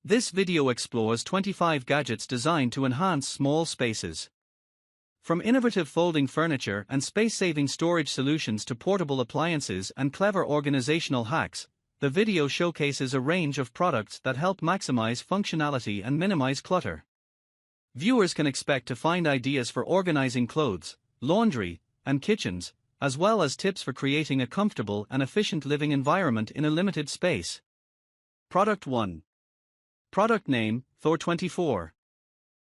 This video explores 25 gadgets designed to enhance small spaces. From innovative folding furniture and space-saving storage solutions to portable appliances and clever organizational hacks, the video showcases a range of products that help maximize functionality and minimize clutter. Viewers can expect to find ideas for organizing clothes, laundry, and kitchens, as well as tips for creating a comfortable and efficient living environment in a limited space. Product 1. Product name, Thor24.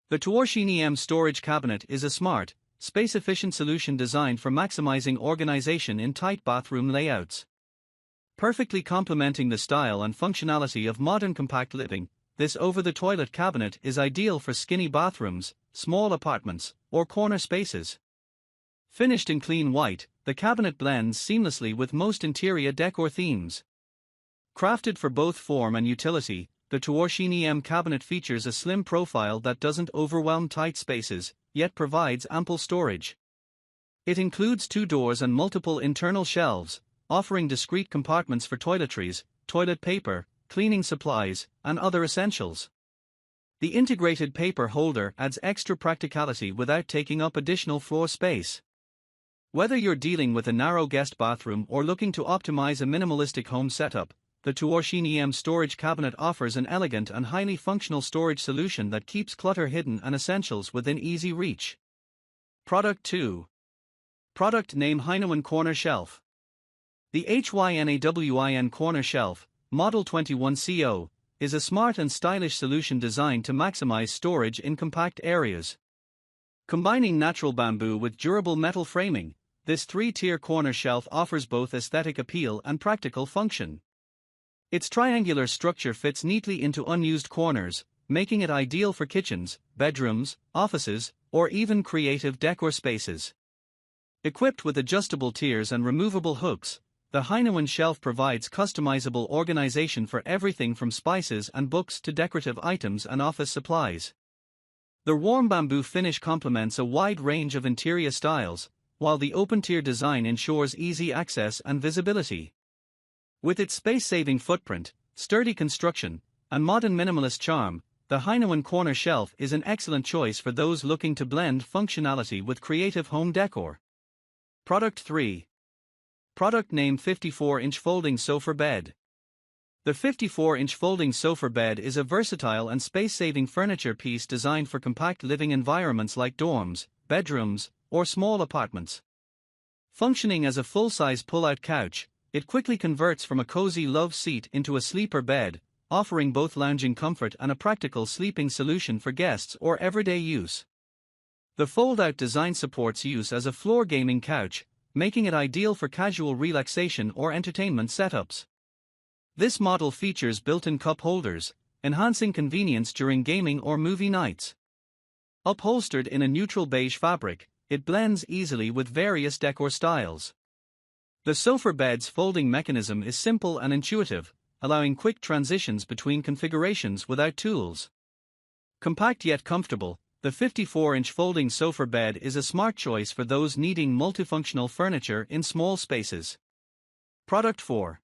The Tuorshini M storage cabinet is a smart, space-efficient solution designed for maximizing organization in tight bathroom layouts. Perfectly complementing the style and functionality of modern compact living, this over-the-toilet cabinet is ideal for skinny bathrooms, small apartments, or corner spaces. Finished in clean white, the cabinet blends seamlessly with most interior decor themes. Crafted for both form and utility, the Tuorshini M cabinet features a slim profile that doesn't overwhelm tight spaces, yet provides ample storage. It includes 2 doors and multiple internal shelves, offering discrete compartments for toiletries, toilet paper, cleaning supplies, and other essentials. The integrated paper holder adds extra practicality without taking up additional floor space. Whether you're dealing with a narrow guest bathroom or looking to optimize a minimalistic home setup, the Tuorshini M storage cabinet offers an elegant and highly functional storage solution that keeps clutter hidden and essentials within easy reach. Product 2. Product name Hynawin Corner Shelf. The Hynawin Corner Shelf, Model 21CO, is a smart and stylish solution designed to maximize storage in compact areas. Combining natural bamboo with durable metal framing, this 3-tier corner shelf offers both aesthetic appeal and practical function. Its triangular structure fits neatly into unused corners, making it ideal for kitchens, bedrooms, offices, or even creative decor spaces. Equipped with adjustable tiers and removable hooks, the Hynawin shelf provides customizable organization for everything from spices and books to decorative items and office supplies. The warm bamboo finish complements a wide range of interior styles, while the open-tier design ensures easy access and visibility. With its space-saving footprint, sturdy construction, and modern minimalist charm, the Hynawin Corner Shelf is an excellent choice for those looking to blend functionality with creative home decor. Product 3. Product name 54-inch Folding Sofa Bed. The 54-inch folding sofa bed is a versatile and space-saving furniture piece designed for compact living environments like dorms, bedrooms, or small apartments. Functioning as a full-size pull-out couch, it quickly converts from a cozy love seat into a sleeper bed, offering both lounging comfort and a practical sleeping solution for guests or everyday use. The fold-out design supports use as a floor gaming couch, making it ideal for casual relaxation or entertainment setups. This model features built-in cup holders, enhancing convenience during gaming or movie nights. Upholstered in a neutral beige fabric, it blends easily with various decor styles. The sofa bed's folding mechanism is simple and intuitive, allowing quick transitions between configurations without tools. Compact yet comfortable, the 54-inch folding sofa bed is a smart choice for those needing multifunctional furniture in small spaces. Product 4.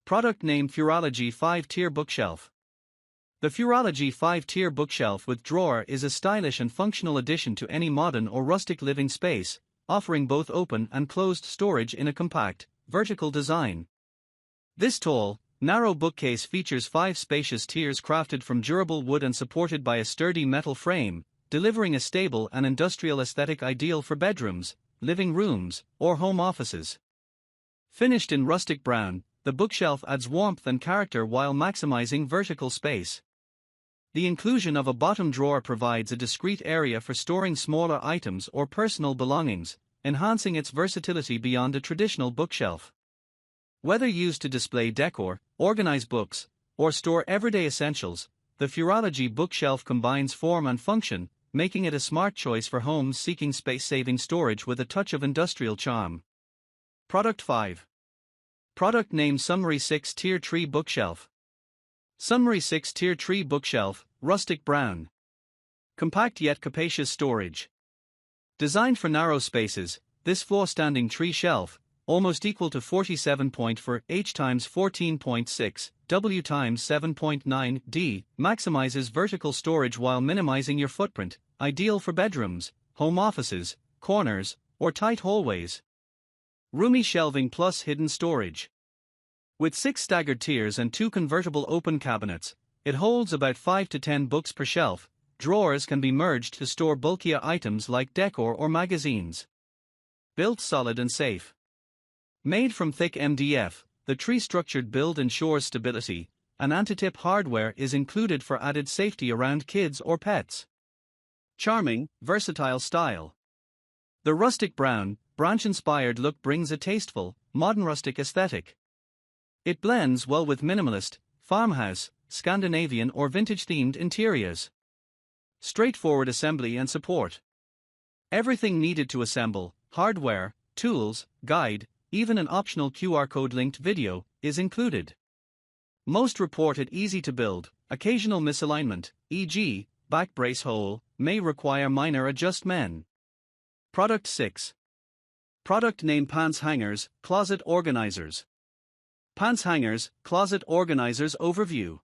Product name Furology 5-tier Bookshelf. The Furology 5-tier bookshelf with drawer is a stylish and functional addition to any modern or rustic living space, offering both open and closed storage in a compact, vertical design. This tall, narrow bookcase features 5 spacious tiers crafted from durable wood and supported by a sturdy metal frame, delivering a stable and industrial aesthetic ideal for bedrooms, living rooms, or home offices. Finished in rustic brown, the bookshelf adds warmth and character while maximizing vertical space. The inclusion of a bottom drawer provides a discrete area for storing smaller items or personal belongings, enhancing its versatility beyond a traditional bookshelf. Whether used to display decor, organize books, or store everyday essentials, the Furology bookshelf combines form and function, making it a smart choice for homes seeking space-saving storage with a touch of industrial charm. Product 5. Product name Sunmary 6-tier Tree Bookshelf. Sunmary 6-tier Tree Bookshelf, rustic brown. Compact yet capacious storage. Designed for narrow spaces, this floor-standing tree shelf, almost equal to 47.4 x 14.6 W times 7.9 D, maximizes vertical storage while minimizing your footprint, ideal for bedrooms, home offices, corners, or tight hallways. Roomy shelving plus hidden storage. With 6 staggered tiers and 2 convertible open cabinets, it holds about 5 to 10 books per shelf. Drawers can be merged to store bulkier items like decor or magazines. Built solid and safe. Made from thick MDF, the tree-structured build ensures stability, and anti-tip hardware is included for added safety around kids or pets. Charming, versatile style. The rustic brown, branch-inspired look brings a tasteful, modern rustic aesthetic. It blends well with minimalist, farmhouse, Scandinavian or vintage-themed interiors. Straightforward assembly and support. Everything needed to assemble, hardware, tools, guide, even an optional QR code-linked video, is included. Most report it easy to build. Occasional misalignment, e.g., back brace hole, may require minor adjustment. Product 6. Product name: Pants Hangers, Closet Organizers. Pants Hangers, Closet Organizers Overview.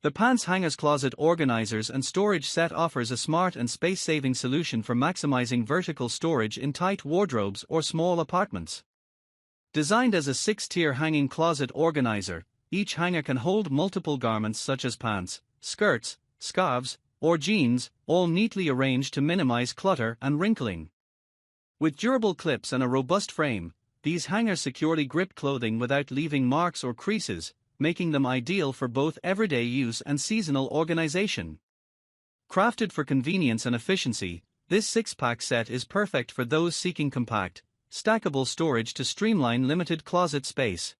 The Pants Hangers Closet Organizers and Storage Set offers a smart and space-saving solution for maximizing vertical storage in tight wardrobes or small apartments. Designed as a 6-tier hanging closet organizer, each hanger can hold multiple garments such as pants, skirts, scarves, or jeans, all neatly arranged to minimize clutter and wrinkling. With durable clips and a robust frame, these hangers securely grip clothing without leaving marks or creases, making them ideal for both everyday use and seasonal organization. Crafted for convenience and efficiency, this 6-pack set is perfect for those seeking compact, stackable storage to streamline limited closet space.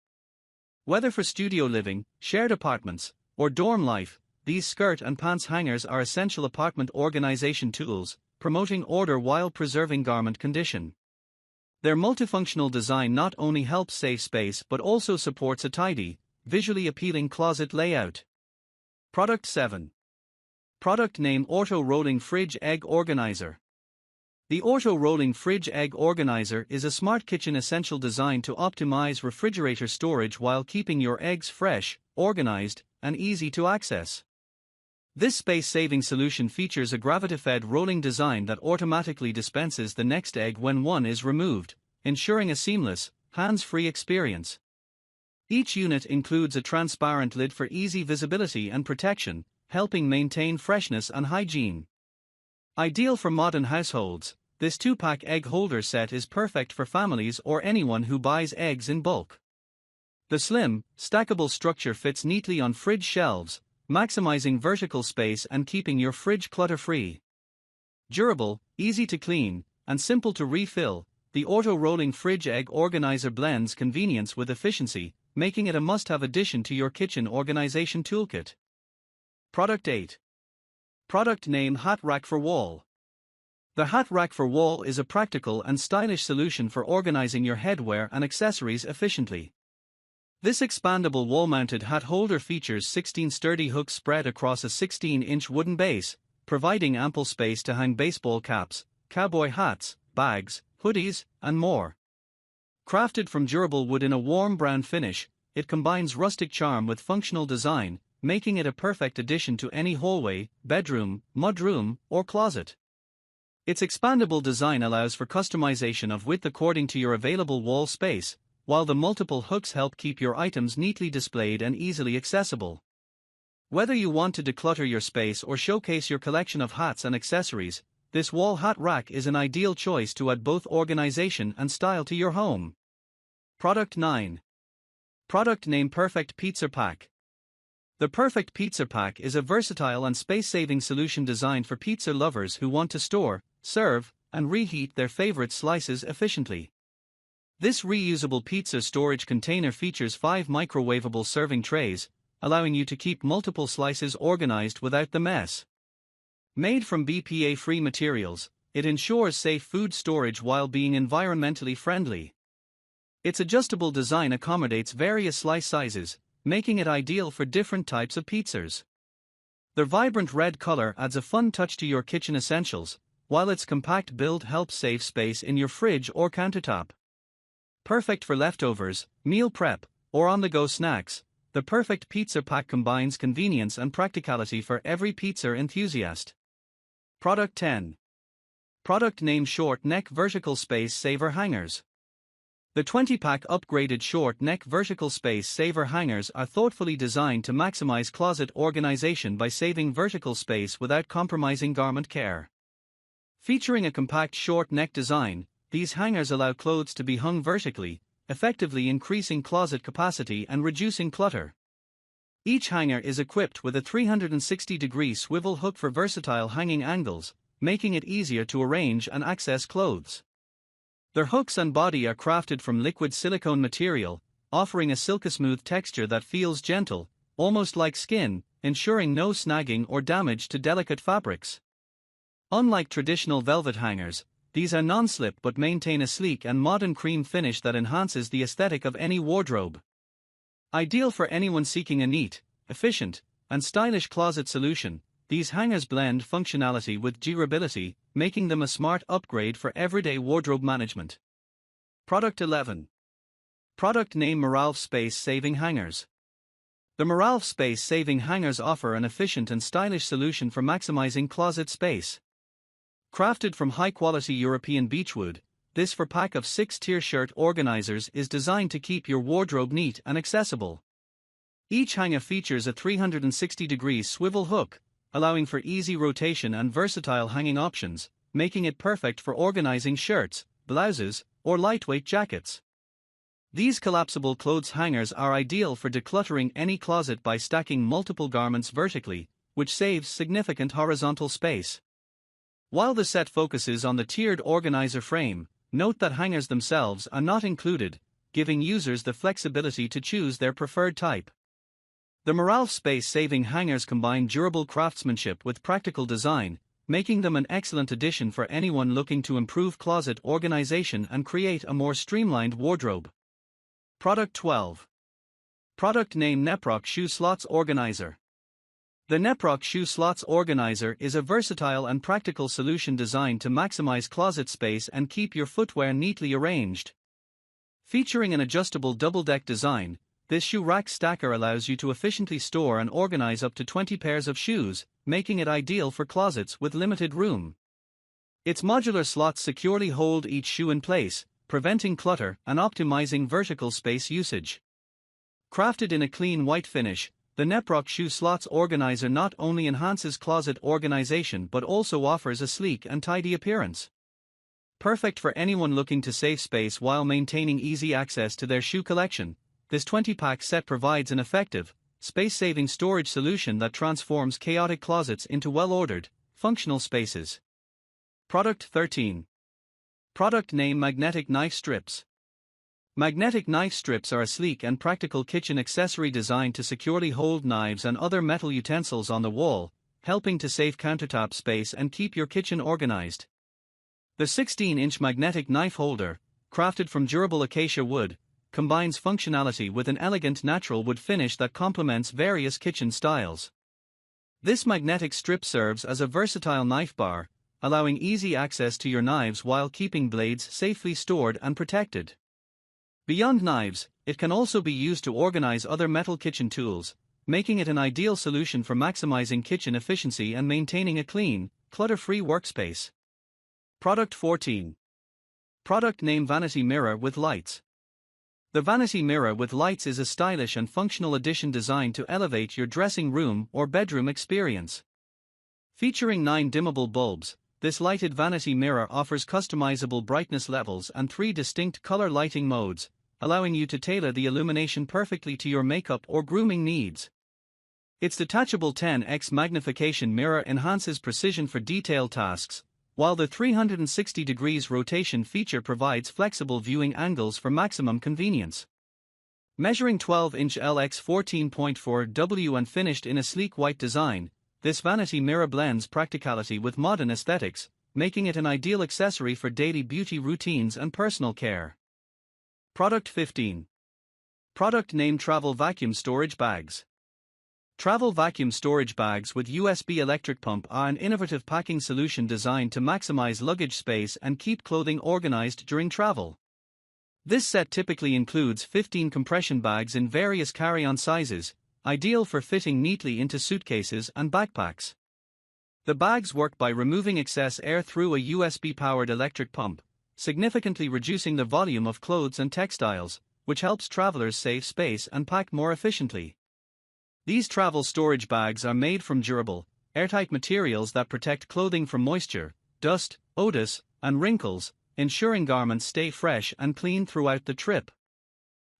Whether for studio living, shared apartments, or dorm life, these skirt and pants hangers are essential apartment organization tools, promoting order while preserving garment condition. Their multifunctional design not only helps save space but also supports a tidy, visually appealing closet layout. Product 7. Product name: Orto Rolling Fridge Egg Organizer. The Orto Rolling Fridge Egg Organizer is a smart kitchen essential designed to optimize refrigerator storage while keeping your eggs fresh, organized, and easy to access. This space-saving solution features a gravity-fed rolling design that automatically dispenses the next egg when one is removed, ensuring a seamless, hands-free experience. Each unit includes a transparent lid for easy visibility and protection, helping maintain freshness and hygiene. Ideal for modern households, this 2-pack egg holder set is perfect for families or anyone who buys eggs in bulk. The slim, stackable structure fits neatly on fridge shelves, maximizing vertical space and keeping your fridge clutter-free. Durable, easy to clean, and simple to refill, the Orto Rolling Fridge Egg Organizer blends convenience with efficiency, making it a must-have addition to your kitchen organization toolkit. Product 8. Product name: Hat Rack for Wall. The Hat Rack for Wall is a practical and stylish solution for organizing your headwear and accessories efficiently. This expandable wall-mounted hat holder features 16 sturdy hooks spread across a 16-inch wooden base, providing ample space to hang baseball caps, cowboy hats, bags, hoodies, and more. Crafted from durable wood in a warm brown finish, it combines rustic charm with functional design, making it a perfect addition to any hallway, bedroom, mudroom, or closet. Its expandable design allows for customization of width according to your available wall space, while the multiple hooks help keep your items neatly displayed and easily accessible. Whether you want to declutter your space or showcase your collection of hats and accessories, this wall hat rack is an ideal choice to add both organization and style to your home. Product 9. Product name: Perfect Pizza Pack. The Perfect Pizza Pack is a versatile and space-saving solution designed for pizza lovers who want to store, serve, and reheat their favorite slices efficiently. This reusable pizza storage container features 5 microwavable serving trays, allowing you to keep multiple slices organized without the mess. Made from BPA-free materials, it ensures safe food storage while being environmentally friendly. Its adjustable design accommodates various slice sizes, making it ideal for different types of pizzas. Their vibrant red color adds a fun touch to your kitchen essentials, while its compact build helps save space in your fridge or countertop. Perfect for leftovers, meal prep, or on-the-go snacks, the perfect pizza pack combines convenience and practicality for every pizza enthusiast. Product 10. Product name: Short Neck Vertical Space Saver Hangers. The 20-pack upgraded short neck vertical space saver hangers are thoughtfully designed to maximize closet organization by saving vertical space without compromising garment care. Featuring a compact short neck design, these hangers allow clothes to be hung vertically, effectively increasing closet capacity and reducing clutter. Each hanger is equipped with a 360-degree swivel hook for versatile hanging angles, making it easier to arrange and access clothes. Their hooks and body are crafted from liquid silicone material, offering a silky-smooth texture that feels gentle, almost like skin, ensuring no snagging or damage to delicate fabrics. Unlike traditional velvet hangers, these are non-slip but maintain a sleek and modern cream finish that enhances the aesthetic of any wardrobe. Ideal for anyone seeking a neat, efficient, and stylish closet solution, these hangers blend functionality with durability, making them a smart upgrade for everyday wardrobe management. Product 11. Product name: Moralf Space Saving Hangers. The Moralf Space Saving Hangers offer an efficient and stylish solution for maximizing closet space. Crafted from high-quality European beechwood, this 4-pack of 6-tier shirt organizers is designed to keep your wardrobe neat and accessible. Each hanger features a 360-degree swivel hook, allowing for easy rotation and versatile hanging options, making it perfect for organizing shirts, blouses, or lightweight jackets. These collapsible clothes hangers are ideal for decluttering any closet by stacking multiple garments vertically, which saves significant horizontal space. While the set focuses on the tiered organizer frame, note that hangers themselves are not included, giving users the flexibility to choose their preferred type. The Moralf space-saving hangers combine durable craftsmanship with practical design, making them an excellent addition for anyone looking to improve closet organization and create a more streamlined wardrobe. Product 12. Product name: Neprock Shoe Slots Organizer. The Neprock Shoe Slots Organizer is a versatile and practical solution designed to maximize closet space and keep your footwear neatly arranged. Featuring an adjustable double-deck design, this shoe rack stacker allows you to efficiently store and organize up to 20 pairs of shoes, making it ideal for closets with limited room. Its modular slots securely hold each shoe in place, preventing clutter and optimizing vertical space usage. Crafted in a clean white finish, the Neprock Shoe Slots Organizer not only enhances closet organization but also offers a sleek and tidy appearance. Perfect for anyone looking to save space while maintaining easy access to their shoe collection, this 20-pack set provides an effective, space-saving storage solution that transforms chaotic closets into well-ordered, functional spaces. Product 13. Product name: Magnetic Knife Strips. Magnetic knife strips are a sleek and practical kitchen accessory designed to securely hold knives and other metal utensils on the wall, helping to save countertop space and keep your kitchen organized. The 16-inch magnetic knife holder, crafted from durable acacia wood, combines functionality with an elegant natural wood finish that complements various kitchen styles. This magnetic strip serves as a versatile knife bar, allowing easy access to your knives while keeping blades safely stored and protected. Beyond knives, it can also be used to organize other metal kitchen tools, making it an ideal solution for maximizing kitchen efficiency and maintaining a clean, clutter-free workspace. Product 14. Product name: Vanity Mirror with Lights. The Vanity Mirror with Lights is a stylish and functional addition designed to elevate your dressing room or bedroom experience. Featuring 9 dimmable bulbs, this lighted vanity mirror offers customizable brightness levels and 3 distinct color lighting modes, allowing you to tailor the illumination perfectly to your makeup or grooming needs. Its detachable 10x magnification mirror enhances precision for detail tasks, while the 360 degrees rotation feature provides flexible viewing angles for maximum convenience. Measuring 12-inch LX 14.4 W and finished in a sleek white design, this vanity mirror blends practicality with modern aesthetics, making it an ideal accessory for daily beauty routines and personal care. Product 15. Product name: Travel Vacuum Storage Bags. Travel vacuum storage bags with USB electric pump are an innovative packing solution designed to maximize luggage space and keep clothing organized during travel. This set typically includes 15 compression bags in various carry-on sizes, ideal for fitting neatly into suitcases and backpacks. The bags work by removing excess air through a USB-powered electric pump, significantly reducing the volume of clothes and textiles, which helps travelers save space and pack more efficiently. These travel storage bags are made from durable, airtight materials that protect clothing from moisture, dust, odors, and wrinkles, ensuring garments stay fresh and clean throughout the trip.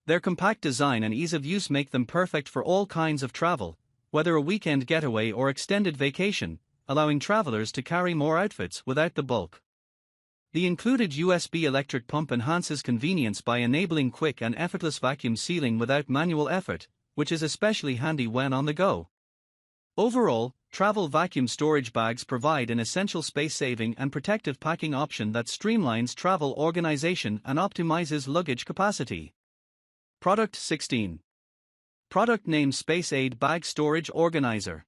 Their compact design and ease of use make them perfect for all kinds of travel, whether a weekend getaway or extended vacation, allowing travelers to carry more outfits without the bulk. The included USB electric pump enhances convenience by enabling quick and effortless vacuum sealing without manual effort, which is especially handy when on the go. Overall, travel vacuum storage bags provide an essential space-saving and protective packing option that streamlines travel organization and optimizes luggage capacity. Product 16. Product name: SpaceAid Bag Storage Organizer.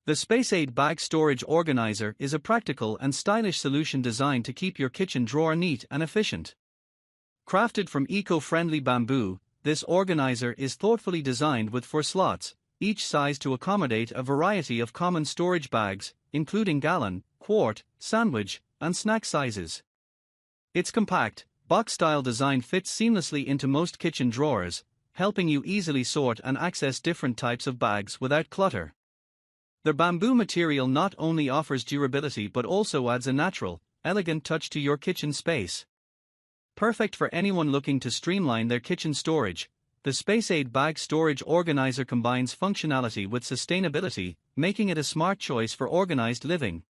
The SpaceAid Bag Storage Organizer is a practical and stylish solution designed to keep your kitchen drawer neat and efficient. Crafted from eco-friendly bamboo, this organizer is thoughtfully designed with 4 slots, each size to accommodate a variety of common storage bags, including gallon, quart, sandwich, and snack sizes. Its compact, box-style design fits seamlessly into most kitchen drawers, helping you easily sort and access different types of bags without clutter. The bamboo material not only offers durability but also adds a natural, elegant touch to your kitchen space. Perfect for anyone looking to streamline their kitchen storage, the SpaceAid Bag Storage Organizer combines functionality with sustainability, making it a smart choice for organized living.